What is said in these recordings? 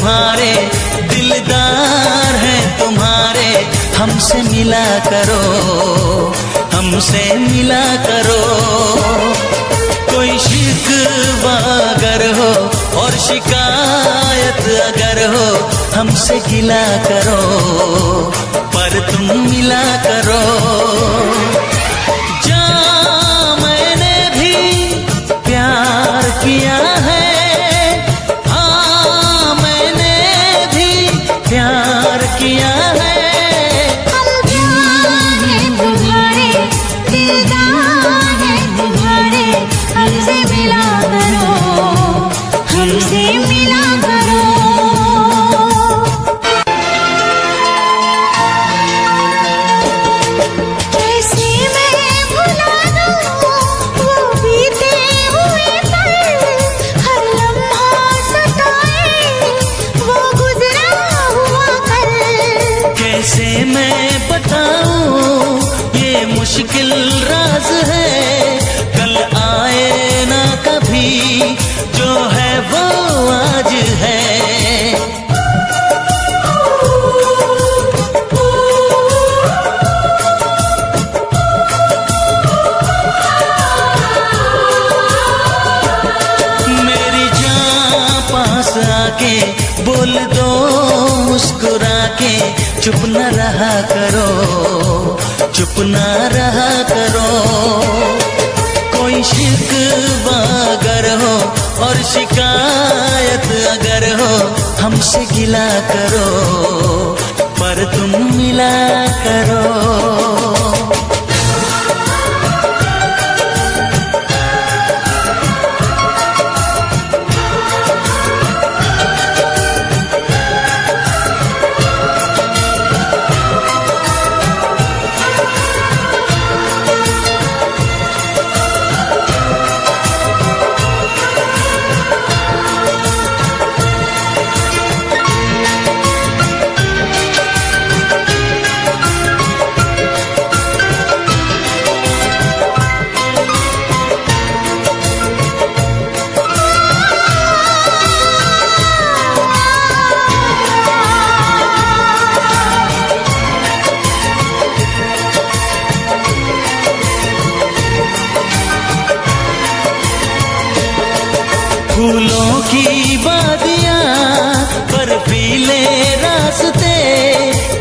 तुम्हारे, दिलदार हैं तुम्हारे, हमसे मिला करो, हमसे मिला करो। कोई शिकवा अगर हो और शिकायत अगर हो, हमसे गिला करो, पर तुम मिला करो। जहाँ मैंने भी प्यार किया है, हाँ मैंने भी प्यार किया है। हमसे मिला करो, हमसे मिला करो। कैसे मैं भुला दूँ वो बीते हुए पल, हर लम्हा सताए वो गुजरा हुआ कल। कैसे मैं बताऊँ ये मुश्किल राज है, कल आए ना कभी, जो है वो आज है। मेरी जान पास आके बोल दो मुस्कुरा के, चुप न रहा करो, चुप न रहा करो। कोई शिकवा अगर हो और शिकायत अगर हो, हमसे गिला करो, पर तुम मिला करो। फूलों की वादियाँ, बर्फीले रास्ते,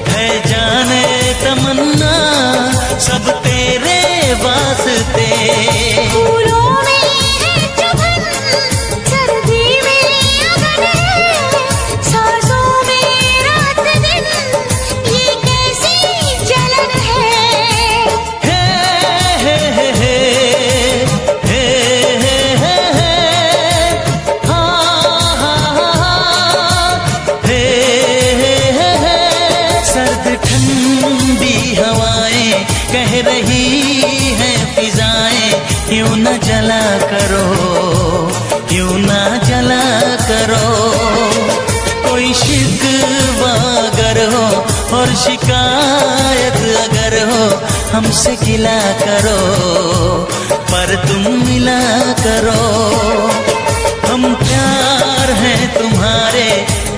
है जाने तमन्ना सब तेरे वास्ते। फूलों में है चुभन, सर्दी में अगन है, सांसों में रात दिन, ये कैसी जलन है। हे हे हे हे हे हे हे, हाँ हाँ हाँ, हे हे हे। सर्द ठंडी हवाएं कह रही हैं फिजाएं, यूं न जला करो, यूं न जला करो। कोई शिकवा अगर हो और शिकायत अगर हो, हमसे गिला करो, पर तुम मिला करो। हम प्यार हैं तुम्हारे,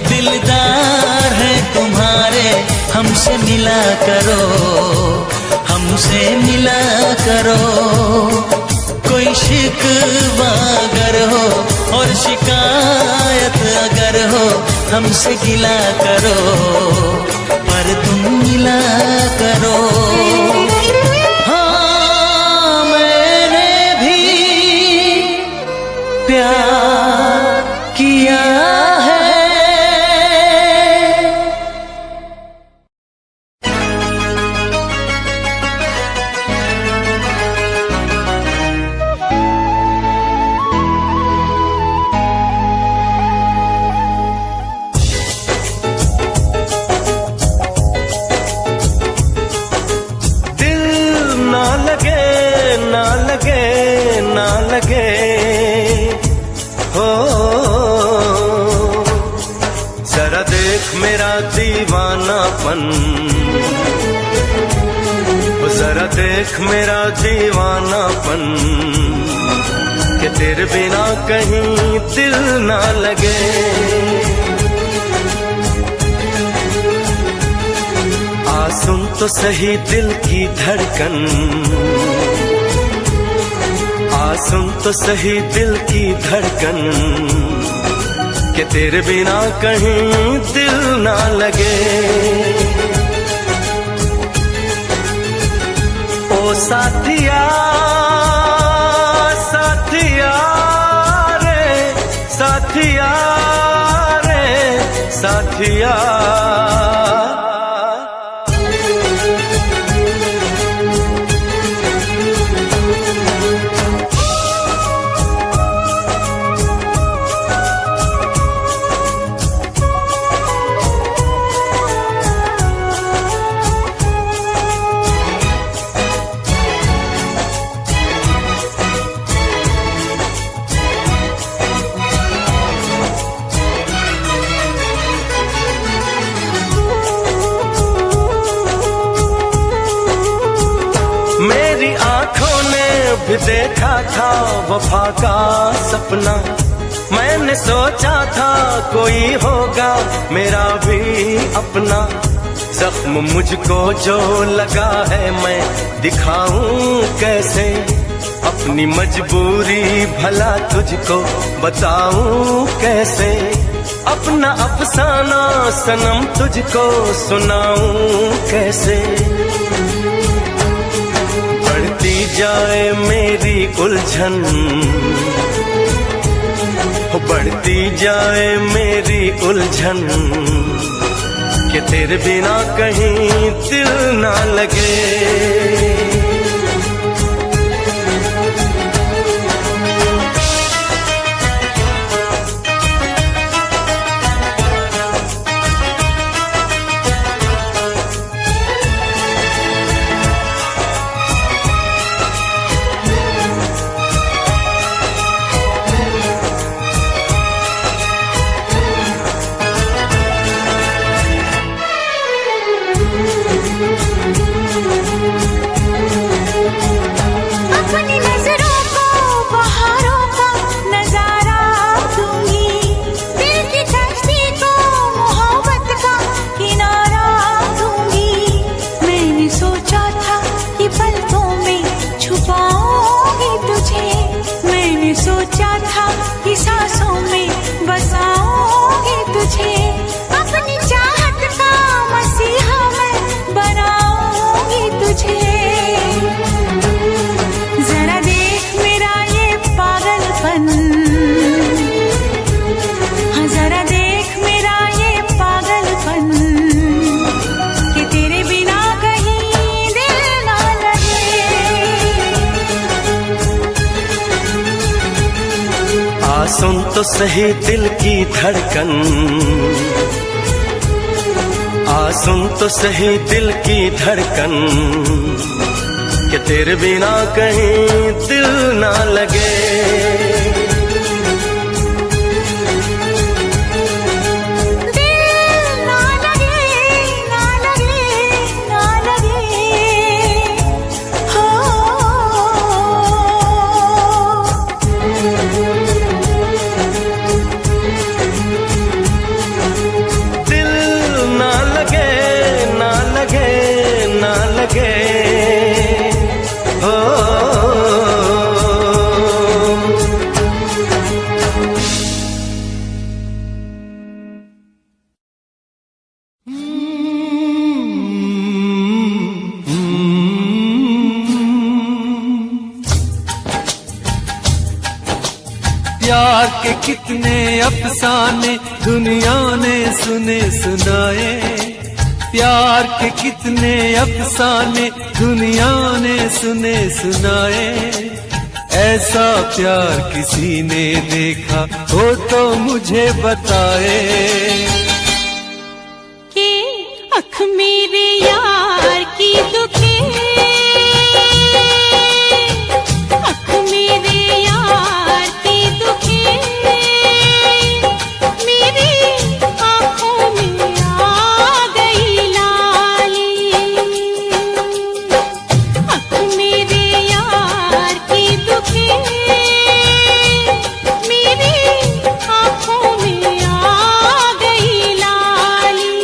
दिलदार हैं तुम्हारे, हमसे मिला करो, हमसे मिला करो। कोई शिकवा अगर हो और शिकायत अगर हो, हमसे गिला करो, पर तुम मिला करो। हाँ मैंने भी प्यार किया है। मेरा दीवानापन, जरा देख मेरा दीवानापन, कि तेरे बिना कहीं दिल ना लगे। सुन तो सही दिल की धड़कन, आ सुन तो सही दिल की धड़कन, कि तेरे बिना कहीं दिल ना लगे। ओ साथिया साथिया रे, साथिया रे साथिया। मेरी आंखों ने भी देखा था वफा का सपना, मैंने सोचा था कोई होगा मेरा भी अपना। जख्म मुझको जो लगा है मैं दिखाऊं कैसे, अपनी मजबूरी भला तुझको बताऊं कैसे। अपना अफसाना सनम तुझको सुनाऊं कैसे। बढ़ती जाए मेरी उलझन, बढ़ती जाए मेरी उलझन, कि तेरे बिना कहीं दिल ना लगे। अपनी नजरों को बहारों का नजारा दूंगी, दिल की कश्ती को मोहब्बत का किनारा दूंगी। मैंने सोचा था कि पलकों में छुपाऊंगी तुझे, मैंने सोचा था कि सांसों में बसाऊंगी तुझे। अपनी चाहत का मसीहा मैं बनाऊंगी तुझे। जरा देख मेरा ये पागलपन, हाँ जरा देख मेरा ये पागलपन, कि तेरे बिना कहीं दिल ना लगे। आ सुन तो सही दिल की धड़कन, आ सुन तो सही दिल की धड़कन, कि तेरे बिना कहीं दिल ना लगे। दिल ना लगे, ना लगे, ना लगे, हो। दिल ना लगे, ना लगे, ना लगे, हो। प्यार के कितने अफसाने दुनिया ने सुने सुनाए, प्यार के कितने अफसाने दुनिया ने सुने सुनाए। ऐसा प्यार किसी ने देखा हो तो मुझे बताए। कि अख मेरे यार की दुखे, अख मेरे यार की दुखे, मेरी आँखों में आ गई लाली। अख मेरे यार की दुखे, मेरी आँखों में आ गई लाली।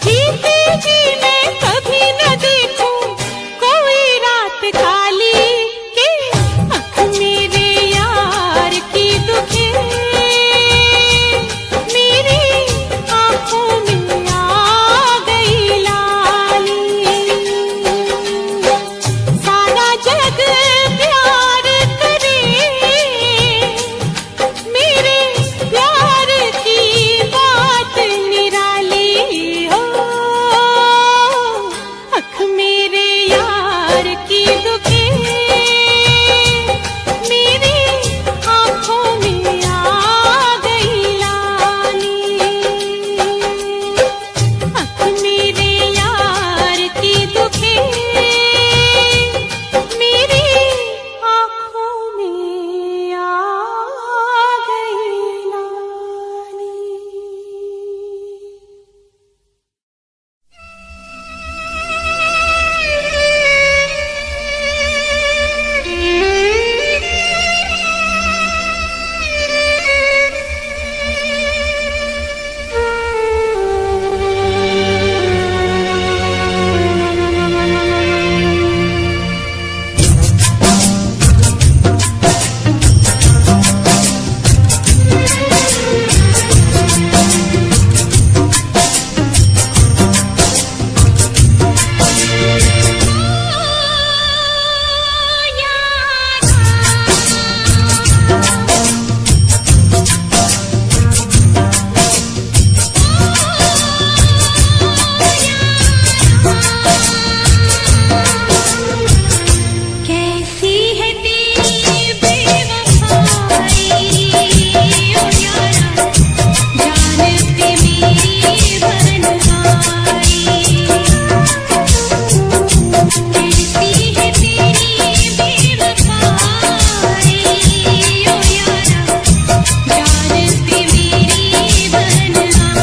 जीते जी मैं कभी न देखूं कोई रात खाली के आँख मेरे यार की दुखे मेरी आँखों में आ गई लाली। सारा जग प्यार करे मेरे प्यार की बात निराली हो। आँख मेरे यार की दुखे मेरी आँखों में आ गई लाली। आँख मेरे यार की दुखे मेरी आँखों में आ गई लाली। कैसी है तेरी बेवफाई ओ यारा, जान पे मेरी बन आई। कैसी है तेरी बेवफाई ओ यारा, जान पे मेरी बन आई।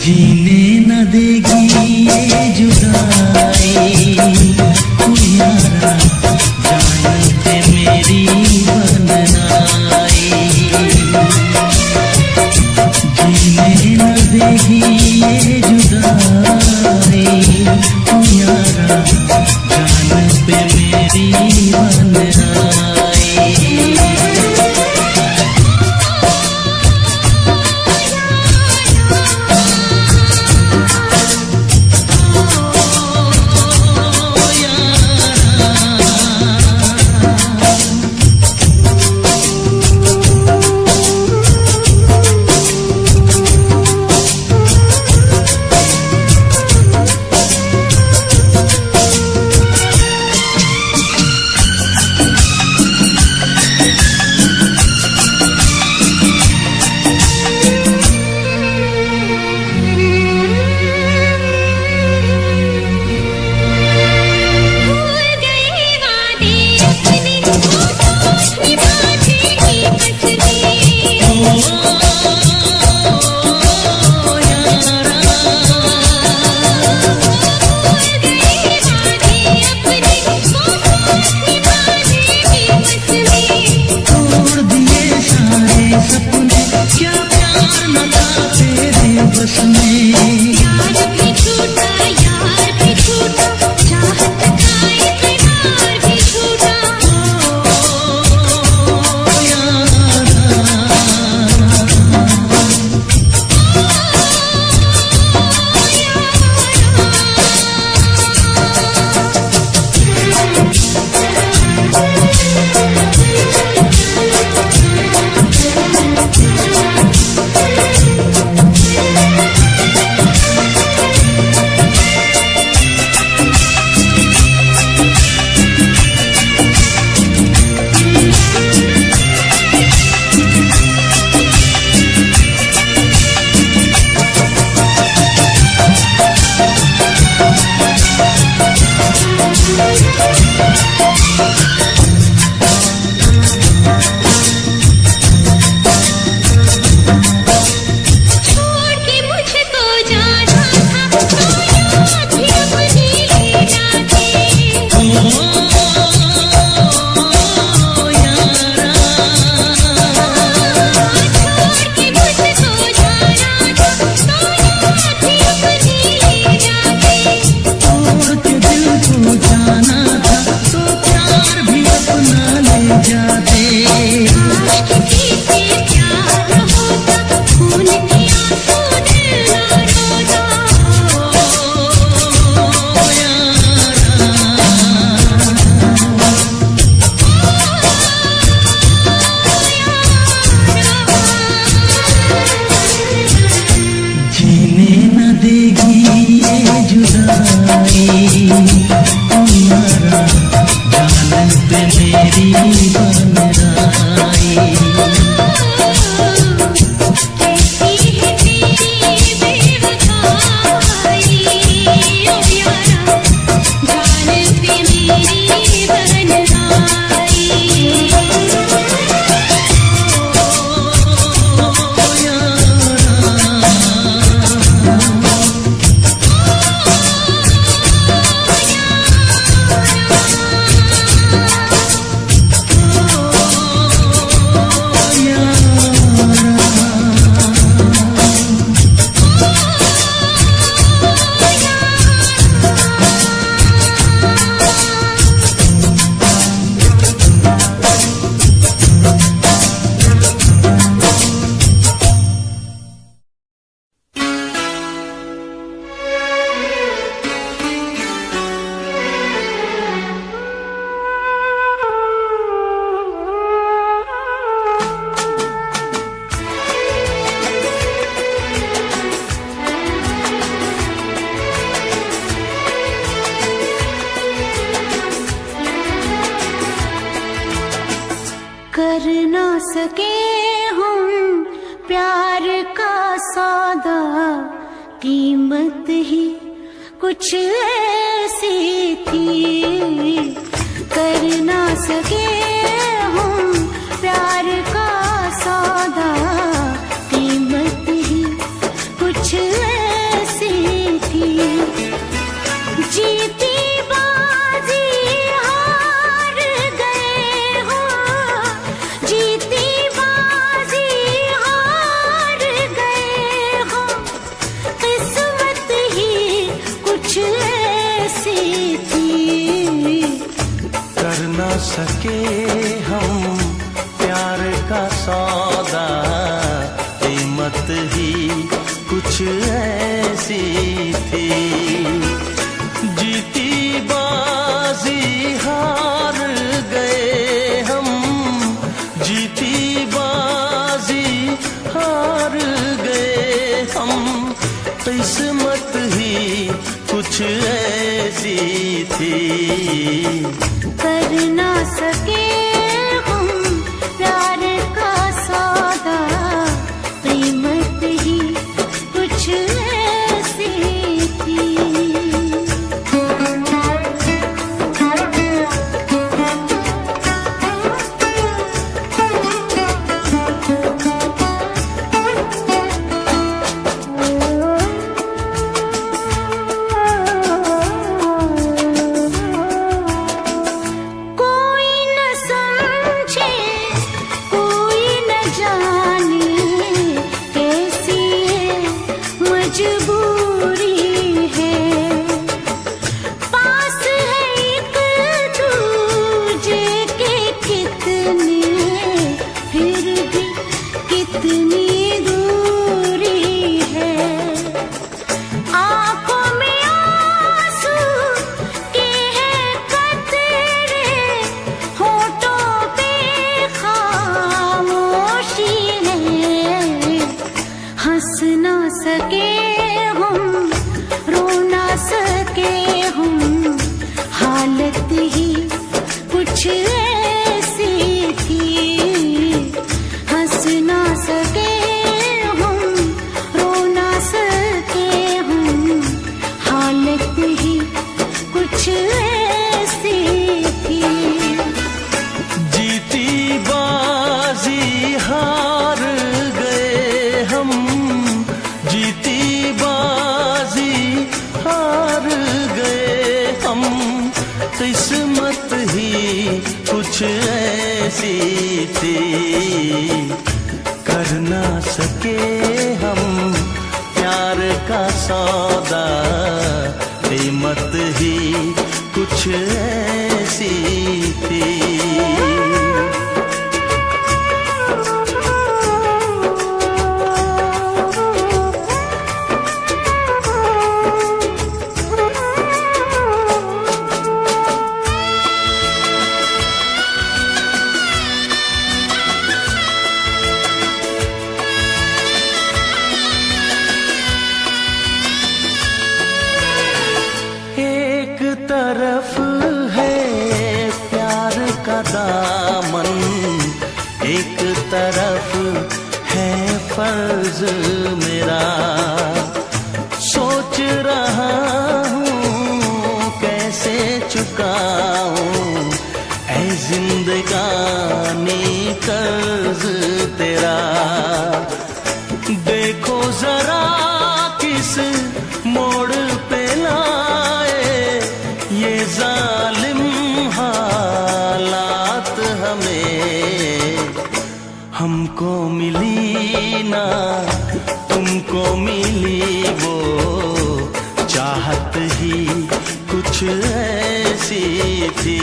जीने न देगी ये जुदाई तू यारा, जान पे मेरी बन आई। जीने न देगी ये जुदाई तू यारा, जान पे मेरी बन आई। देगी ये जुदाई, तुम्हारा जान पे मेरी बन आई। कर ना सके हम प्यार का सौदा, कीमत ही कुछ ऐसी थी। कर ना सके हम प्यार का सौदा, कीमत ही कुछ ऐसी थी। जीती बाजी हार गए हो, जीती बाजी हार गए हो, किस्मत ही कुछ ऐसी थी। कर ना सके हम प्यार का सौदा, कीमत ही कुछ ऐसी थी। जीती बाजी हार गए हम, जीती बाजी हार गए हम, किस्मत ही कुछ ऐसी थी। कर ना सके हम प्यार का सौदा, कीमत ही कुछ ऐसी थी। किस्मत ही कुछ ऐसी थी। कर ना सके हम प्यार का सौदा, कीमत ही कुछ ऐसी थी। रहा हूँ कैसे चुकाऊं ऐ जिंदगानी कर्ज तेरा। देखो जरा किस मोड़ पे लाए ये जालिम हालात हमें। हमको मिली ना तुमको मिली वो चाहत ही कुछ ऐसी थी।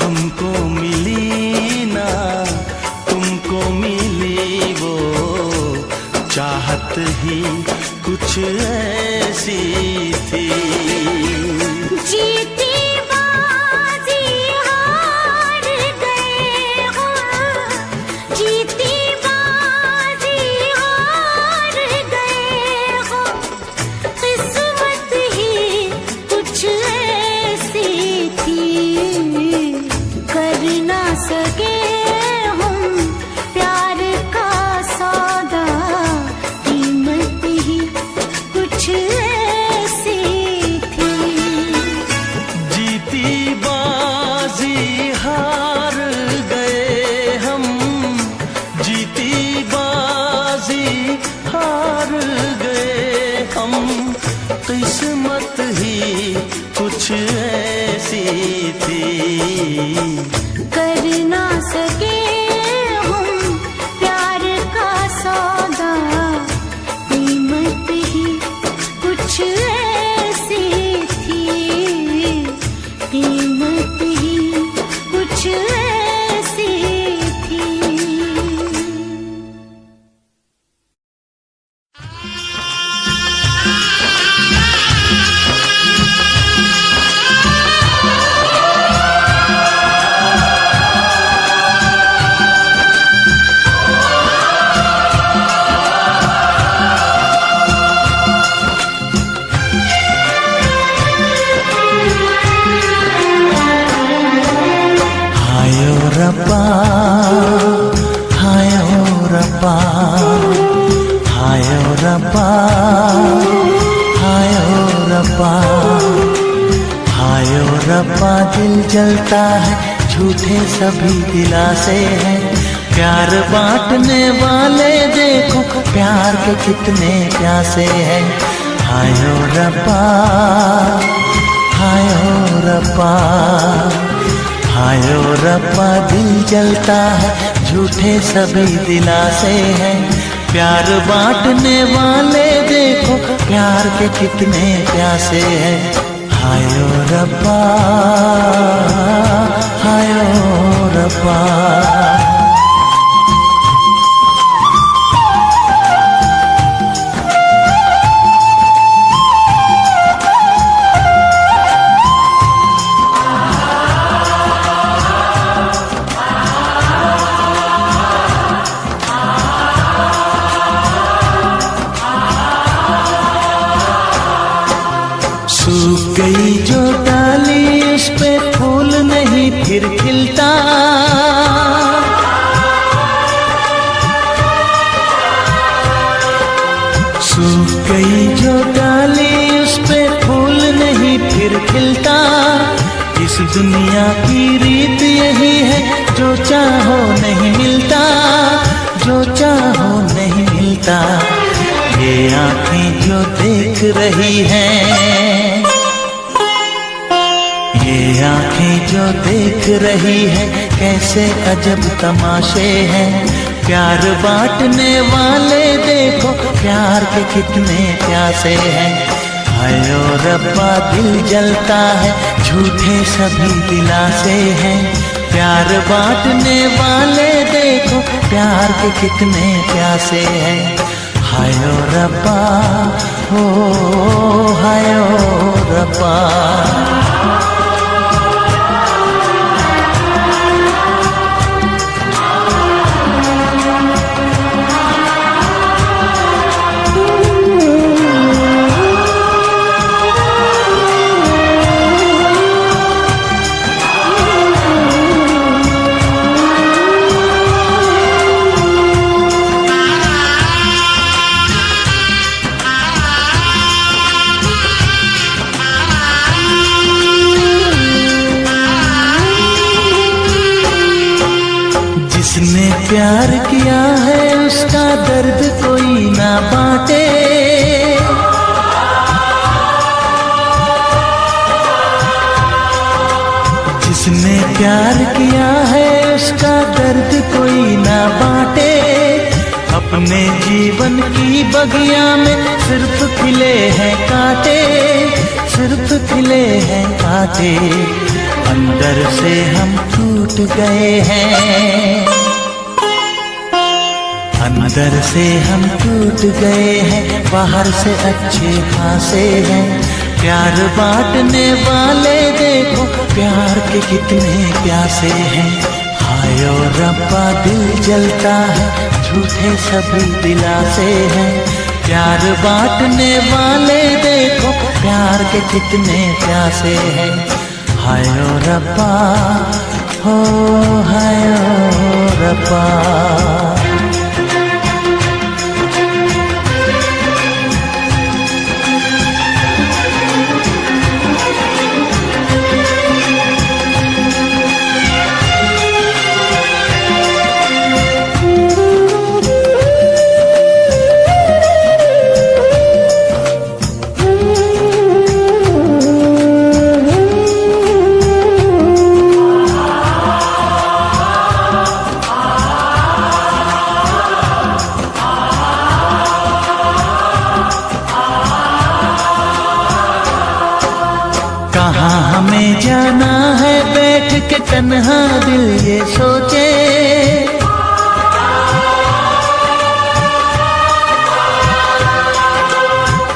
हमको मिली ना तुमको मिली वो चाहत ही कुछ ऐसी थी। जीती बाजी हार गए हो, जीती बाजी हार गए हो। किस्मत ही कुछ ऐसी थी, कर ना सके हम प्यार का सौदा। कीमत ही कुछ ऐसी थी। जीती बाजी हार गए हम, जीती बाजी हार गए हम। किस्मत ही कुछ ऐसी थी, कर ना सके हम प्यार का सौदा। कीमत ही कुछ ऐसी थी, कीमत ही कुछ ऐसी थी। हायो रब्बा हायो रब्बा हायो रब्बा हायो रब्बा हायो रब्बा। दिल जलता है झूठे सभी दिलासे हैं। प्यार बांटने वाले देखो प्यार के कितने प्यासे हैं। हायो रब्बा हायो रब्बा हायो रब्बा। दिल जलता है झूठे सभी दिलासे हैं। प्यार बांटने वाले देखो प्यार के कितने प्यासे हैं। हायो रब्बा हायो रब्बा। सूख गई जो डाली उस पे फूल नहीं फिर खिलता। सूख गई जो डाली उस पे फूल नहीं फिर खिलता। इस दुनिया की रीत यही है जो चाहो नहीं मिलता, जो चाहो नहीं मिलता। ये आँखें जो देख रही हैं, ये आँखें जो देख रही है कैसे अजब तमाशे हैं। प्यार बांटने वाले देखो प्यार के कितने प्यासे हैं। हायो रब्बा दिल जलता है झूठे सभी दिलासे हैं। प्यार बांटने वाले देखो प्यार के कितने प्यासे हैं। हायो रब्बा हो हायो रब्बा। बांटे। जिसने प्यार किया है उसका दर्द कोई ना बांटे। अपने जीवन की बगिया में सिर्फ खिले हैं कांटे, सिर्फ खिले हैं कांटे। अंदर से हम टूट गए हैं, अंदर से हम टूट गए हैं, बाहर से अच्छे खासे हैं। प्यार बांटने वाले देखो प्यार के कितने प्यासे हैं। हाय ओ रब्बा दिल जलता है, झूठे सभी दिलासे हैं। प्यार बांटने वाले देखो प्यार के कितने प्यासे हैं। हाय ओ रब्बा, हो हाय ओ रब्बा। हमें जाना है बैठ के तन्हा दिल ये सोचे।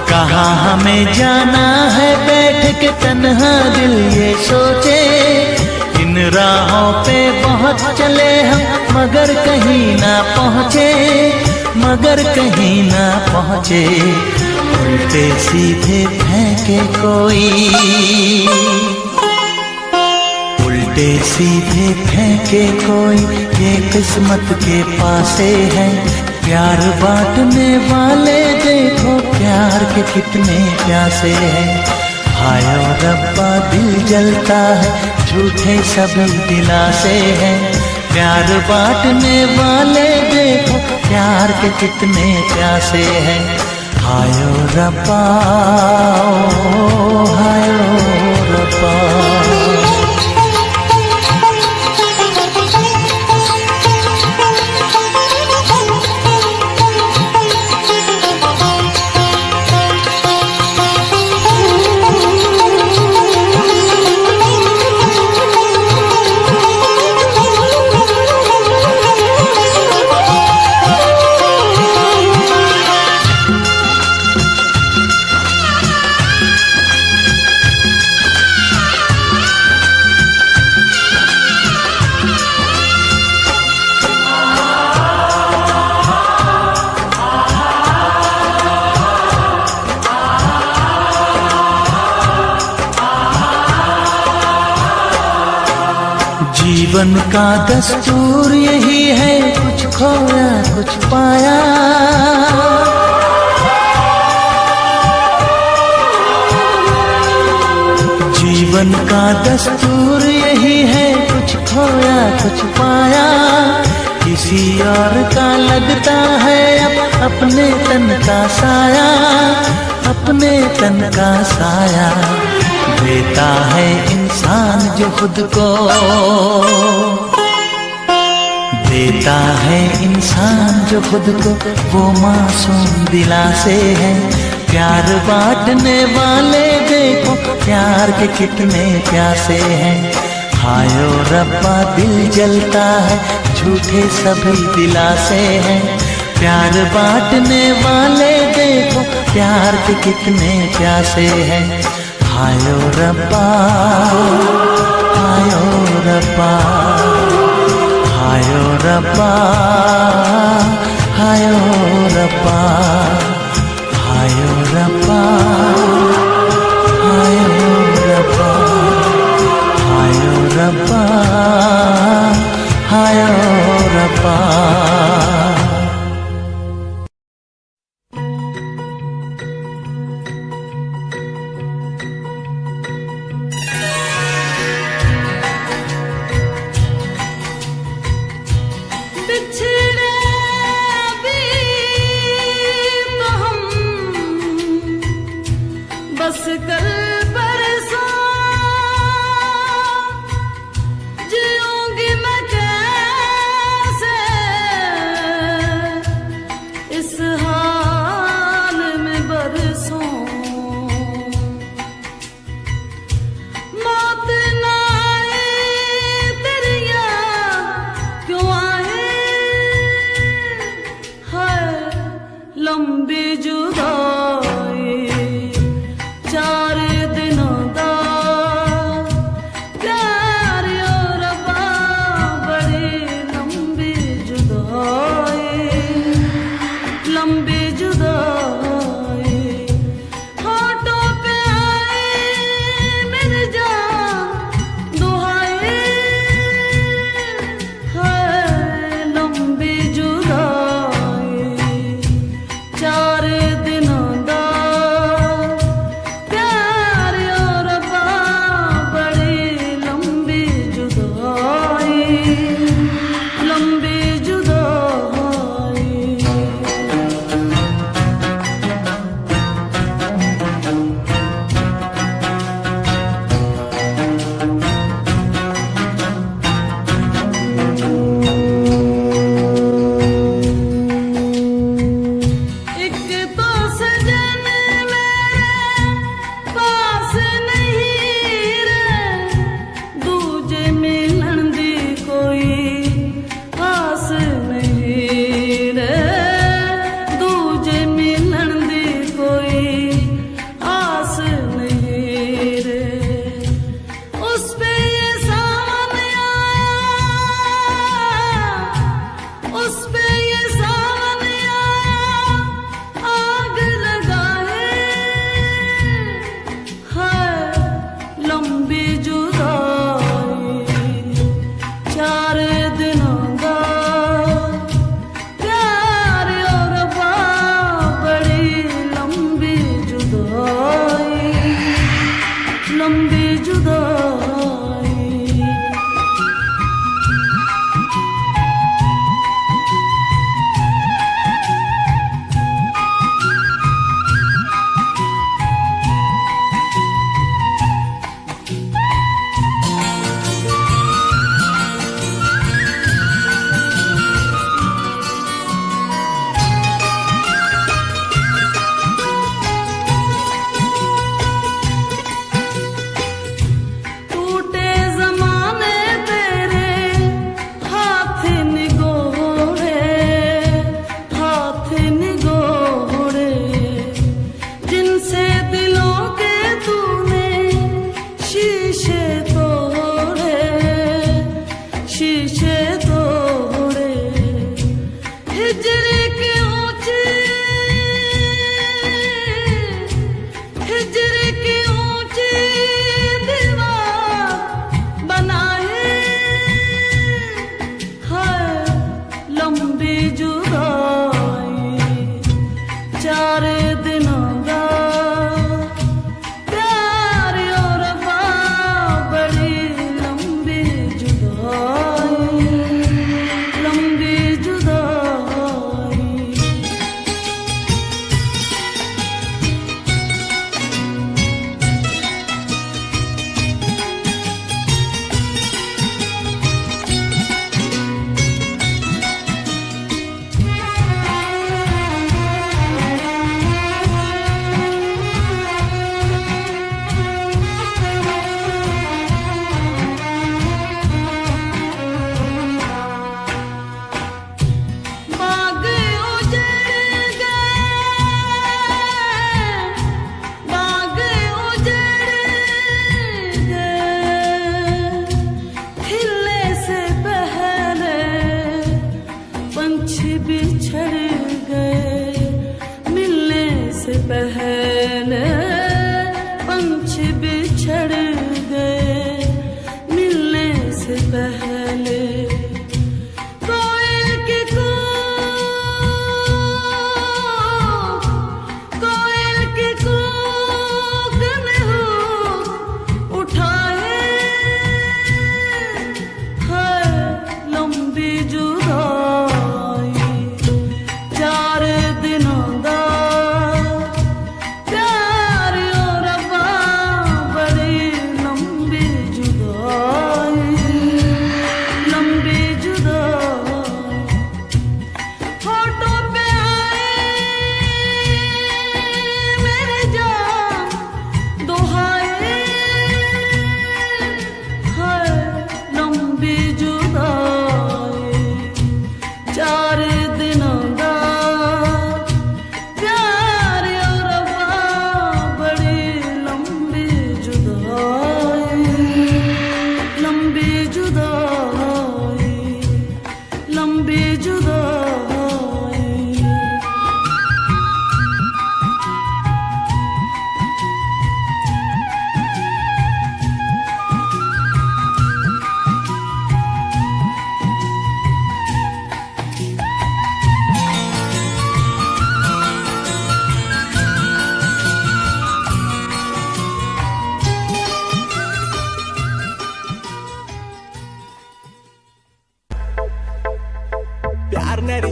कहाँ हमें जाना है बैठ के तन्हा दिल ये सोचे। इन राहों पे बहुत चले हम मगर कहीं ना पहुँचे, मगर कहीं ना पहुँचे। उल्टे सीधे फेंके कोई, उल्टे सीधे फेंके कोई, ये किस्मत के पासे है। प्यार बांटने वाले देखो प्यार के कितने प्यासे हैं। हाय ओ रब्बा दिल जलता है, झूठे सभी दिलासे हैं। प्यार बांटने वाले देखो प्यार के कितने प्यासे हैं। हाय ओ रब्बा, ओ हाय ओ रब्बा। जीवन का दस्तूर यही है, कुछ खोया कुछ पाया। जीवन का दस्तूर यही है, कुछ खोया कुछ पाया। किसी और का लगता है अब अपने तन का साया, अपने तन का साया। देता है इंसान जो खुद को, देता है इंसान जो खुद को, वो मासूम दिलासे है। प्यार बांटने वाले देखो प्यार के कितने प्यासे हैं। हाय ओ रब्बा दिल जलता है, झूठे सभी दिलासे हैं। प्यार बांटने वाले देखो प्यार के कितने प्यासे हैं। हाय ओ रब्बा, हाय ओ रब्बा, हाय ओ रब्बा, हाय ओ रब्बा, हाय ओ रब्बा, हाय ओ रब्बा, हाय ओ रब्बा, हाय ओ रब्बा। बिछड़े भी तो हम बस कल परसों जीऊंगी मैं कैसे इस हाल में बरसों मौत ना आए तेरी याद क्यों आए है लंबी जुदाई 4 दिनों दा प्यार और रब्बा बड़ी लंबी जुदाई होठों पे आए मेरी जान दुहाई है लंबी जुदाई 4 दिनों दा प्यार और रब्बा बड़ी लंबी जुदाई एक तो सजन मेरे पास नहीं रे दूजे मिलन दी कोई आस नहीं रे दूजे मिलन दी कोई आस नहीं रे उस पे ये सावन आया उस पे ये सावन आया आग लगाए है लंबी जुदाई 4 दिनों दा प्यार और रब्बा बड़ी लंबी जुदाई टूटे ज़माने तेरे हाथ निगोड़े जिनसे दिलों के तूने शीशे तोड़े हिजर के ऊंचे दीवार बनाए है लंबी जुदाई 4 दिनों दा प्यार और रब्बा बड़ी लंबी जुदाई बाग उजड़ गए खिलने से पहले पंछी बिछड़ गए मिलने से पहले पंछी बिछड़ गए मिलने से पहले कोयल की कूक ने उठाए है लंबी जुदाई 4 दिनों दा प्यार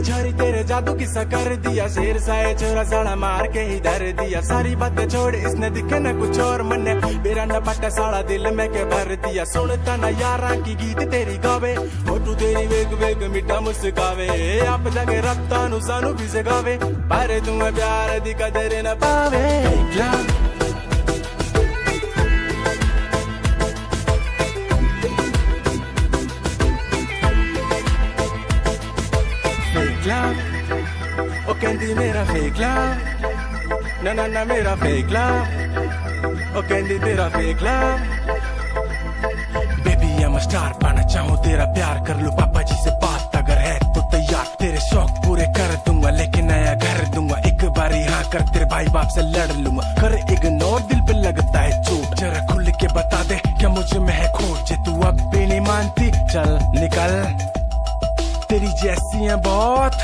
छोरी तेरे जादू किस्सा कर दिया, शेर साए छोरा साड़ा मार के ही धर दिया। सारी बातें छोड़ इसने दिखे न कुछ और मन्ने, मेरा न पटा साड़ा दिल में के भर दिया। सुनता न यारा की गीत तेरी गावे, होठू तेरी वेग वेग मिठा मुस्कावे। आप जगे रफ्ता नु सानू भी सिखावे, पर तुम्हें प्यार दी कदर न पावे। O Candy मेरा fake love, ना ना ना मेरा fake love, O Candy तेरा fake love। Baby I'm a star, पाना चाहूँ तेरा प्यार, कर लो पापा जी से बात अगर है तो तैयार। तेरे शौक पूरे कर दूंगा, लेके नया घर दूंगा। एक बारी हाँ कर, तेरे भाई बाप से लड़ लूंगा। कर इग्नोर, दिल पे लगता है चोट, जरा खुल के बता दे क्या मुझ में है खोट। जे तू अब भी नहीं मानती चल निकल, तेरी जैसी है बहुत।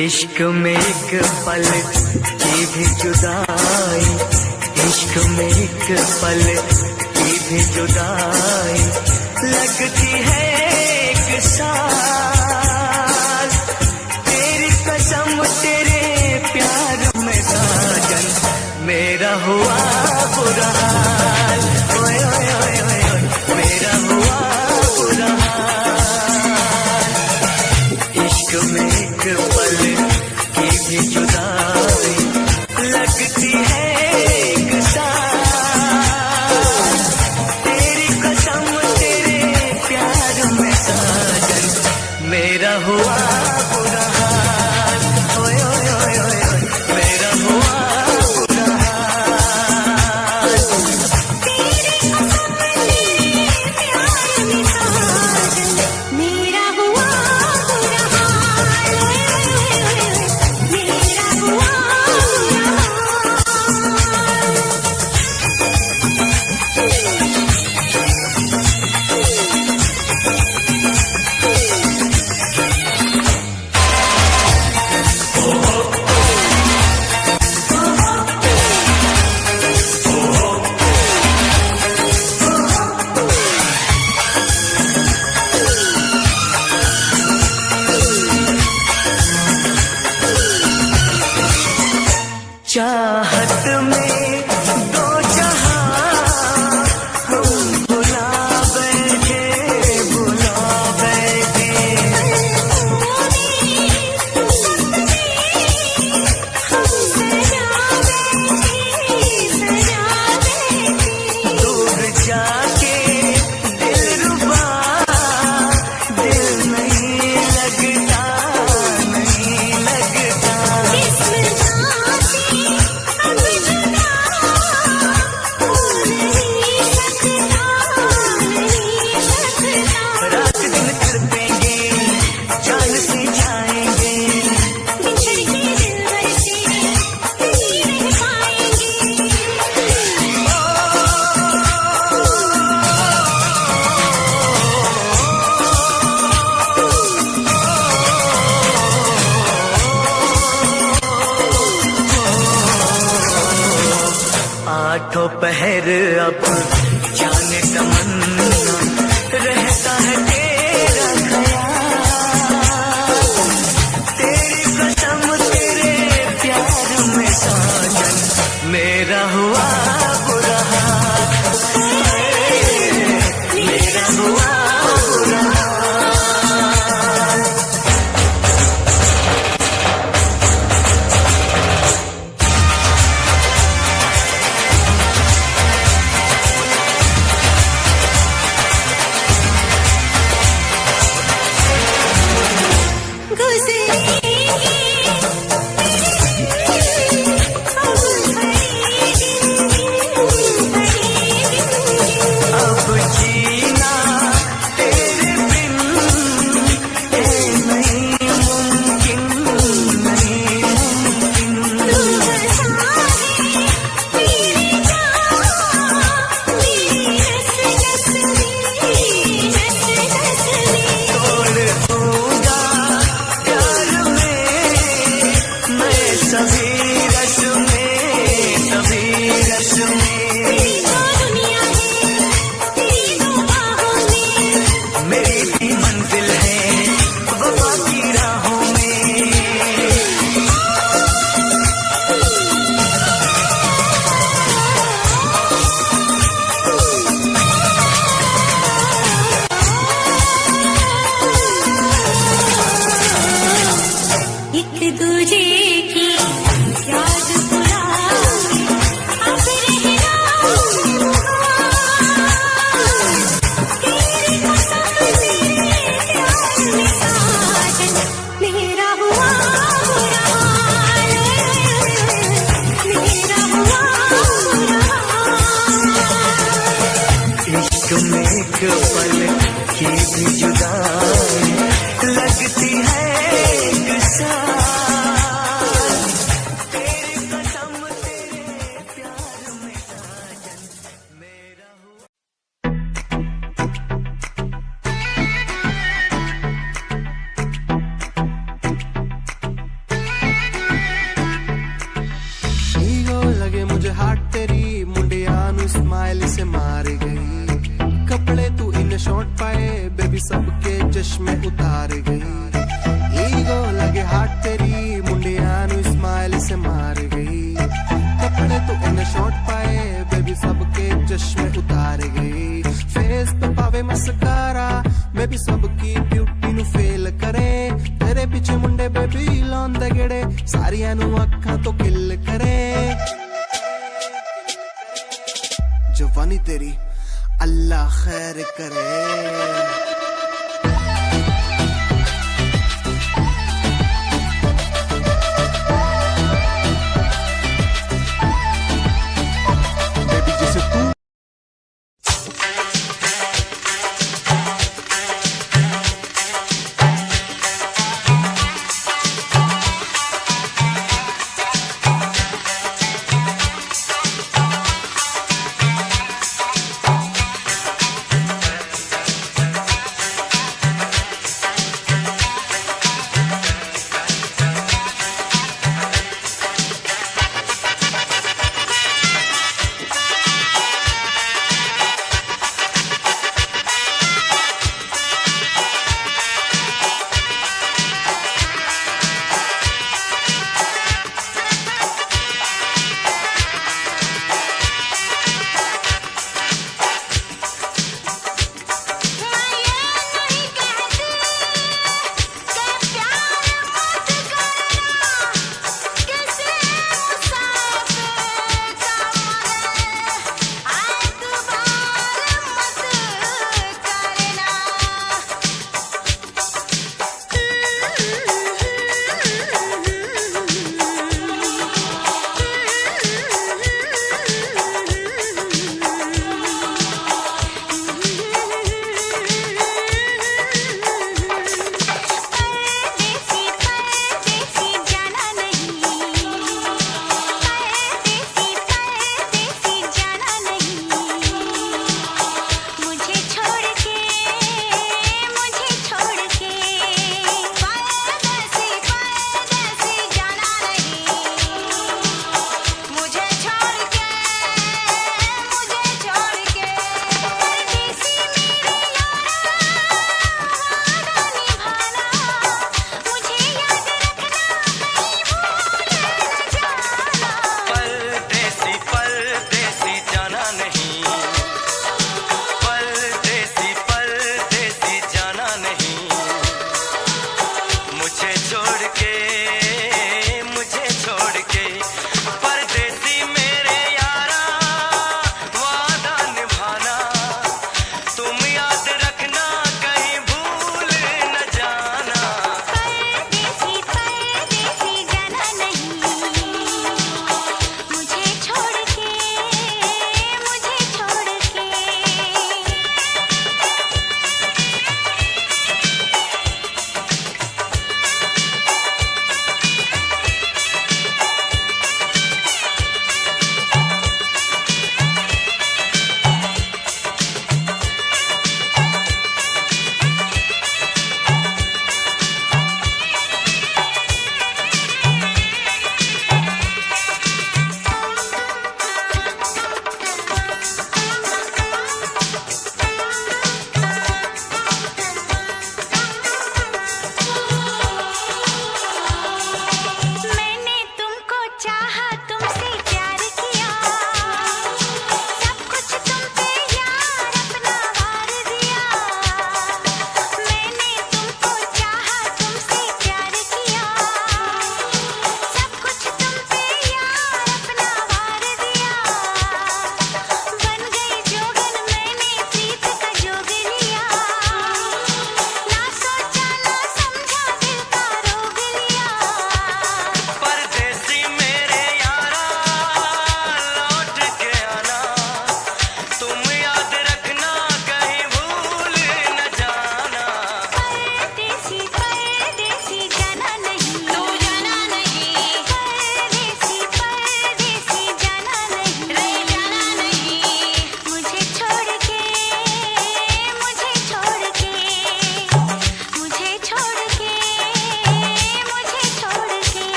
इश्क में एक पल की भी जुदाई, इश्क में एक पल की भी जुदाई लगती है एक साल। तेरी कसम तेरे प्यार में साजन, मेरा हुआ बुरा हाल। ओए ओए ओए ओए ओए, मेरा हुआ बुरा हाल। इश्क में एक पल की भी जुदाई लगती है एक साल। तेरी कसम तेरे प्यार में साजन, मेरा हुआ बुरा हाल। ओए ओए ओए ओए ओए, मेरा हुआ बुरा हाल। तेरी कसम तेरे प्यार में साजन, मेरा हुआ बुरा हाल। मेरा हुआ बुरा चाहत में दो जहां हम भुला बैठे, भुला बैठे। दूर जाके दिलरुबा दिल नहीं लगता, नहीं लगता। रात दिन तड़पेंगे, जान से जाएंगे, बिछड़ के दिलबर से नहीं रह पाएंगे। आठों पहर अब जाने तमन्ना एक दूजे की याद बुलाए अब रहना तेरी कसम तेरे प्यार में साजन मेरा हुआ बुरा हाल मेरा हुआ बुरा हाल इश्क में एक पल की भी जुदाई लगती है एक साथ तेरी कसम तेरे प्यार में साजन मेरा हुआ ईगो लगे मुझे हाट तेरी मुंडिया नु स्माइल से मार गई कपड़े तू इन शॉर्ट पाए बेबी सबके चश्मे उतार गई ईगो लगे हाट तेरी मुंडिया नु स्माइल से मार गई कपड़े तू इन शॉर्ट पाए बेबी सबके चश्मे उतार गई फेस पे पावे मस्कारा बेबी सबकी ब्यूटी नु फेल करे तेरे पीछे मुंडे बेबी लौंदे गेड़े सारियां नु अखां तो किल करे जवानी तेरी अल्लाह खैर करे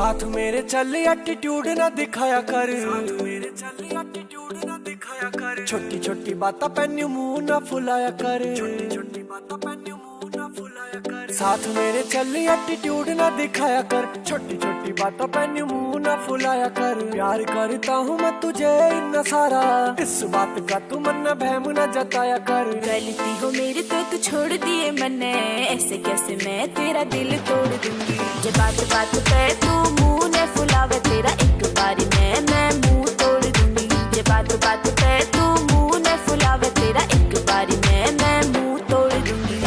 साथ मेरे चल एटीट्यूड ना दिखाया कर, छोटी छोटी बातों पे न्यू मुंह ना फुलाया कर, साथ मेरे चल एटीट्यूड ना दिखाया कर, छोटी छोटी बातों पे न्यू मुंह ना फुलाया कर। प्यार करता हूँ मैं तुझे इतना सारा, इस बात का तू मन न बहम न जताया कर। गलती हो मेरी तो तू छोड़ दिए मन्ने, ऐसे कैसे मैं तेरा दिल तोड़ दूंगी। जब बात बात पे तू मुंह न फुलावे, तेरा एक बारी मैं मुंह तोड़ दूंगी। जब बात बात पे तू मुंह न फुलावे, तेरा एक बारी मैं मुंह तोड़ दूंगी।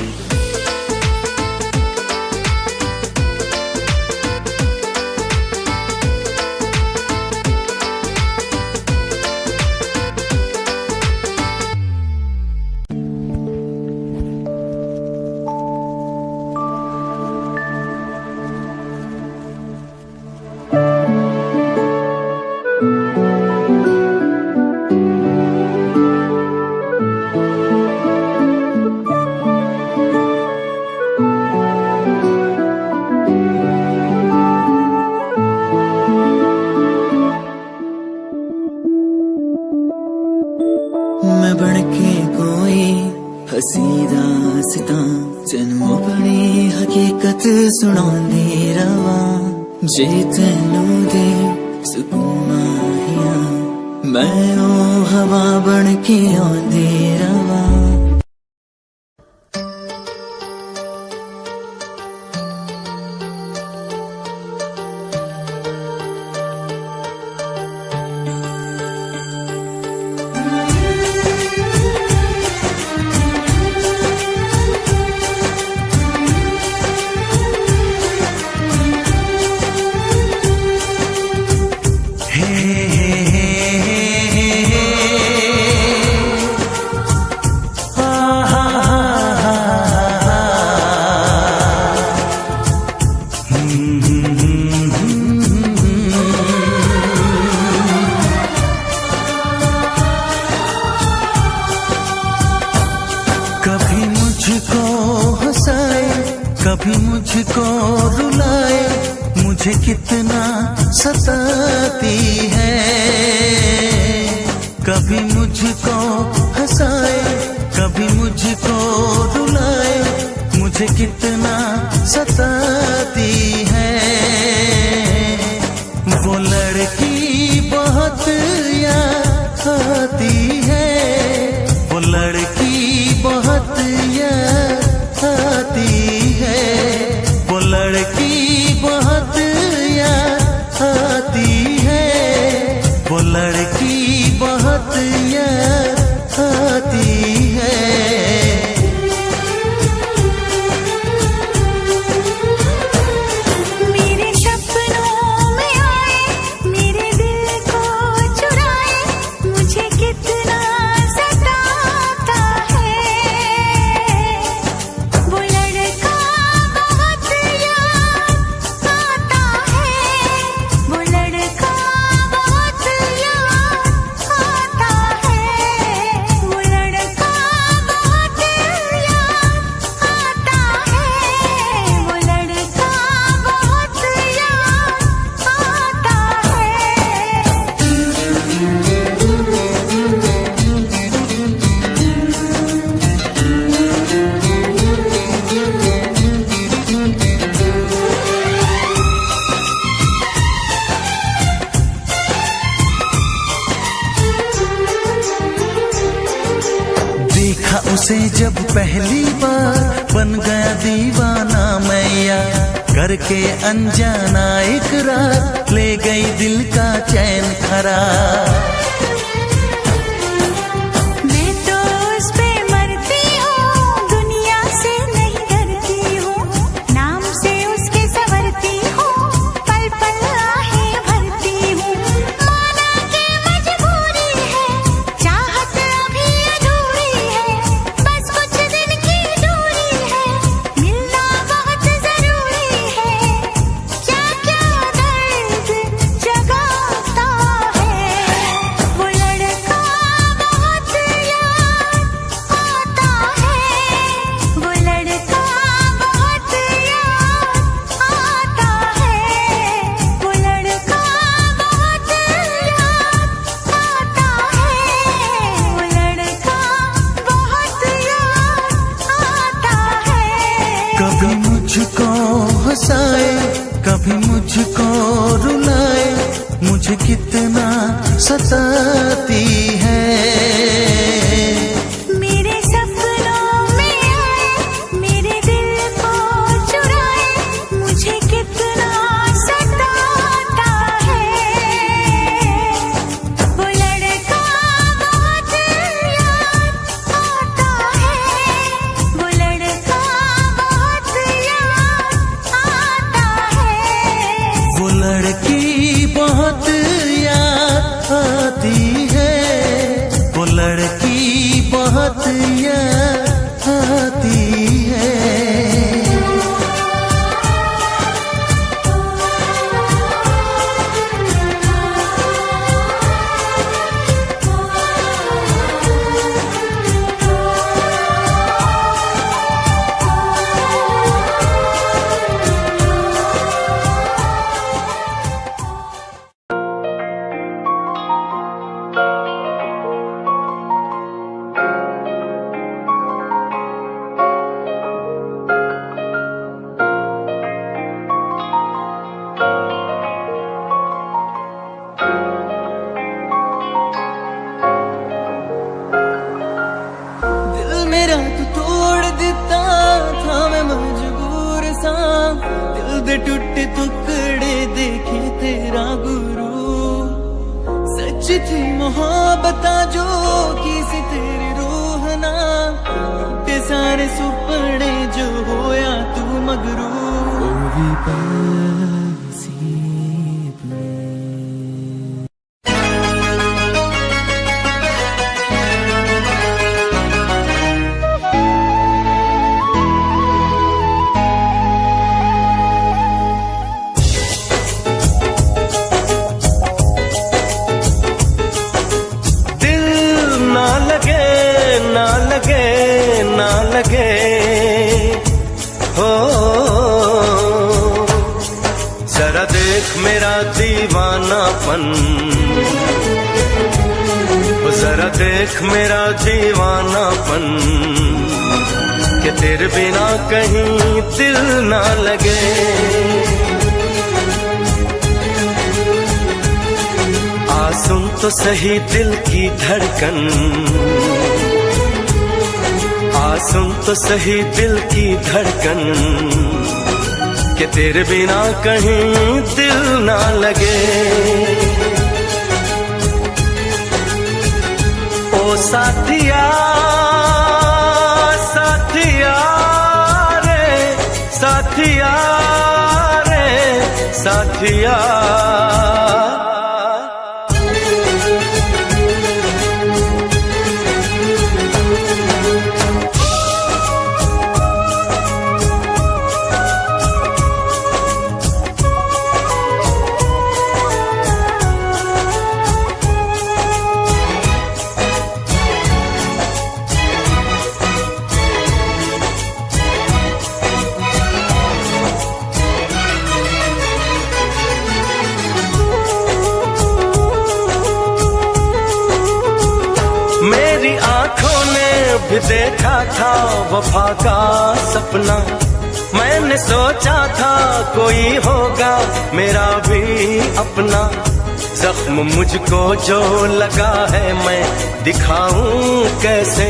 सुनांदी रवा जे तैनू दे सुकून माहिया, मैं ओ हवा बन के आंदी रवा। कभी मुझको रुलाए, मुझे कितना सताती है। कभी मुझको हंसाए, कभी मुझको रुलाए, मुझे कितना सताती है। वो लड़की बहुत याद आती है, वो लड़की बहुत याद आती है, वो लड़की बहुत याद आती है, वो लड़की बहुत याद आती है। मेरे सपनों में आए, मेरे दिल को चुराए, मुझे कितना सताता है। वो लड़का बहुत याद आता है, वो लड़का बहुत याद आता है, वो लड़का बहुत याद आता है, वो लड़का बहुत याद आता देखा उसे जब पहली बार, बन गया दीवाना मैया, करके अनजाना इकरार, ले गई दिल का चैन खराब। मैं तो उस पे मरती हूँ, दुनिया से नहीं डरती हूँ, नाम से उसके संवरती हूँ, पल पल आहें भरती हूँ। माना के मजबूरी है, चाहत अभी अधूरी है, बस कुछ दिन की दूरी है, मिलना बहुत जरूरी है। क्या क्या दर्द जगाता है, वो कभी मुझको हंसाए, कभी मुझको रुलाए, मुझे कितना सताती है। मेरे सपनों में आए, मेरे दिल को चुराए, मुझे कितना सताता है। वो लड़का बहुत याद आता है, वो लड़का बहुत याद आता है। वो लड़की बहुत याद आती है, वो लड़की बहुत याद आती है। मेरा तू तोड़ दिता था, मैं मजबूर सा, दिल दे टुटे टुकड़े देखे तेरा गुरु। सच थी मोहब्बत जो की सी तेरी रूह ना, टूटे सारे सुपने जो होया तू मगरू। हो जरा देख मेरा दीवानापन, जरा देख मेरा दीवानापन, कि तेरे बिना कहीं दिल ना लगे। आ सुन तो सही दिल की धड़कन, आ सुन तो सही दिल की धड़कन, कि तेरे बिना कहीं दिल ना लगे। ओ साथिया साथिया रे, साथिया रे साथिया। भी देखा था वफा का सपना, मैंने सोचा था कोई होगा मेरा भी अपना। जख्म मुझको जो लगा है मैं दिखाऊं कैसे,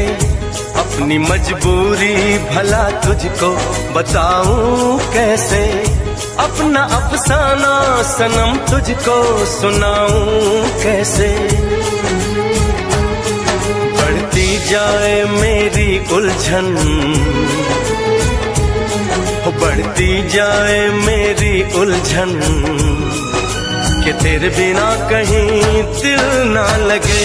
अपनी मजबूरी भला तुझको बताऊं कैसे। अपना अफसाना सनम तुझको सुनाऊं कैसे। बढ़ती जाए मेरी उलझन, बढ़ती जाए मेरी उलझन, कि तेरे बिना कहीं दिल ना लगे।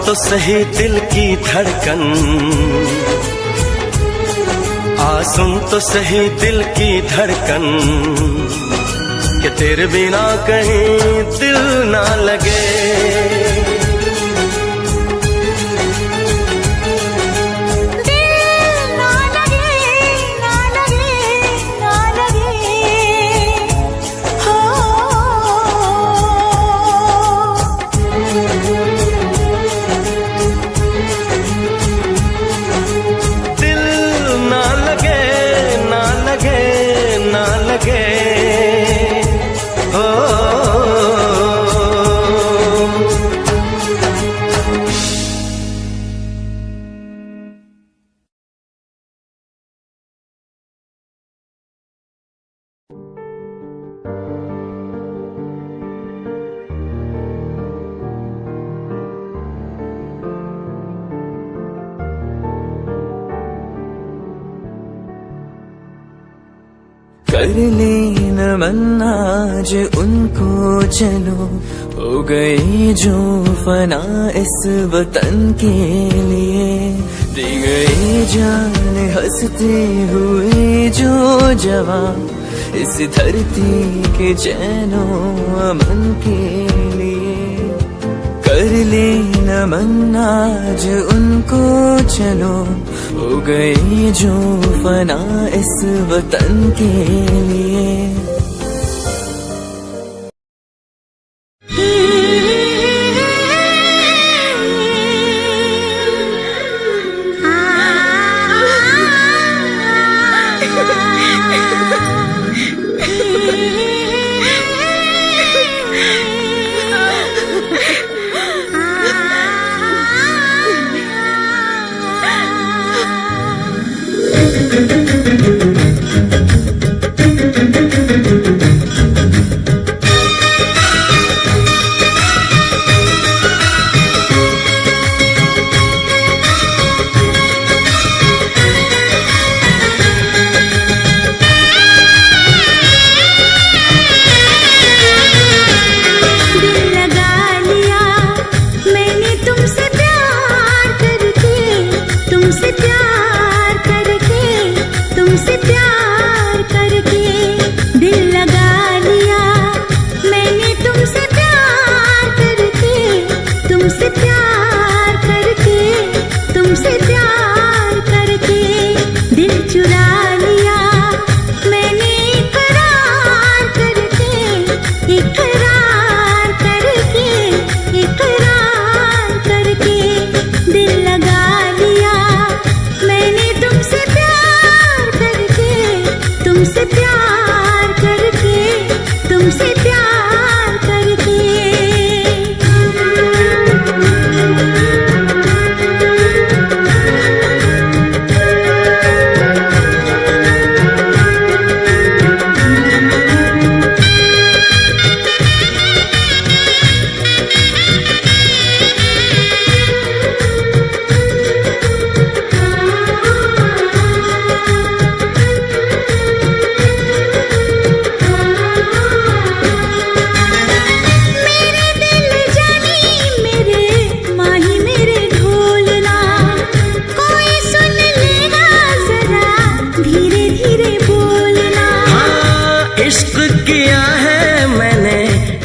तो सही दिल की धड़कन, सुन तो सही दिल की धड़कन, कि तेरे बिना कहीं दिल ना लगे। कर लेना मन आज उनको, चलो हो गई जो फना इस वतन के लिए, दी गई जान हंसते हुए जो जवां इस धरती के चैनो अमन के लिए। कर लेना मन आज उनको, चलो हो गई जो फना इस वतन के लिए।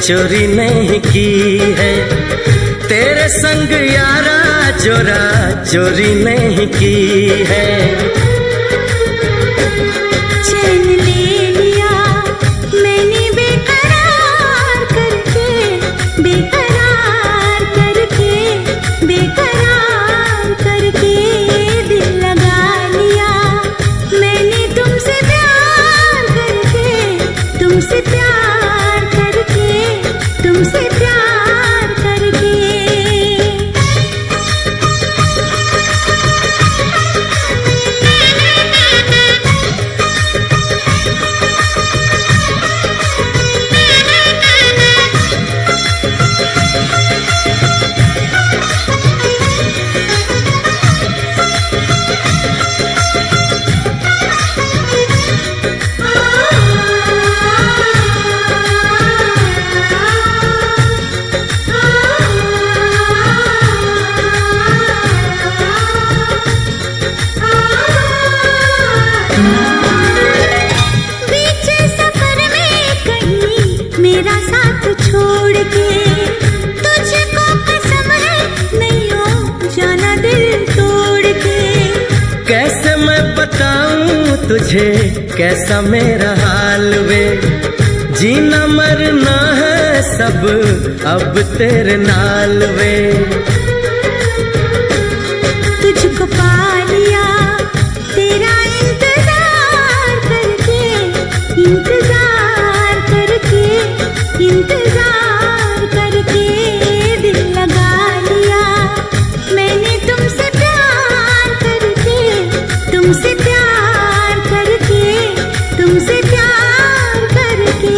चोरी नहीं की है तेरे संग यारा, चोरा चोरी नहीं की है। चैन ले लिया मैंने बेकरार करके, बेकरार करके, बेकरार करके। दिल लगा लिया मैंने तुमसे प्यार करके, तुमसे प्यार करके, तुमसे प्यार करके। तुझे कैसा मेरा हाल वे, जीना मरना है सब अब तेरे नाल वे। तुझको पा लिया तेरा इंतजार करके, इंतजार करके, इंतजार करके दिल लगा लिया मैंने तुमसे प्यार करके, तुमसे प्यार करके, तुमसे प्यार करके।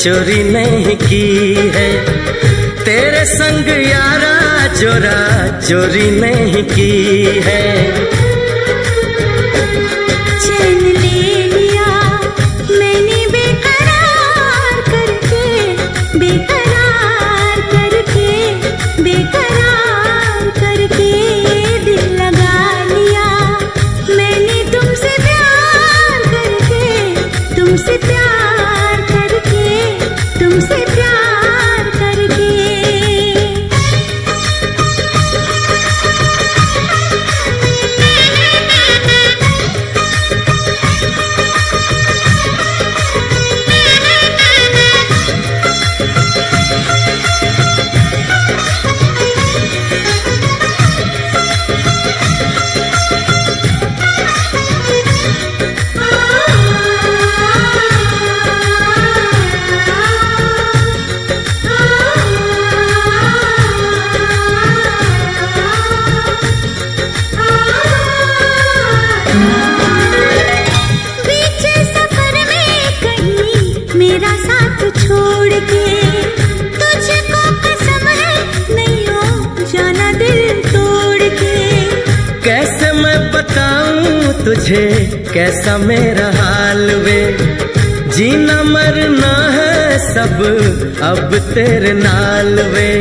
चोरी नहीं की है तेरे संग यारा, चोरा चोरी नहीं की है। चैन ले लिया मैंने बेकरार करके, बेकरार करके, बेकरार करके दिल लगा लिया मैंने तुमसे प्यार करके, तुमसे प्यार करके, तुमसे प्यार करके। मेरा साथ छोड़ के तुझको कसम है नहीं हो जाना दिल तोड़ के। कैसे मैं बताऊं तुझे कैसा मेरा हाल वे, जीना मरना है सब अब तेरे नाल वे।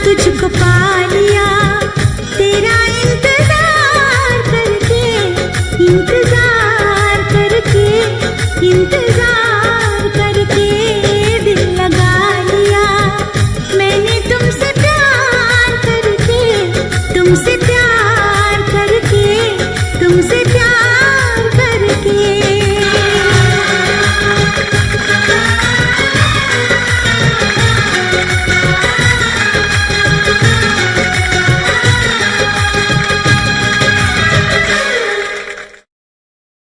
तुझको पा लिया तेरा इंतजार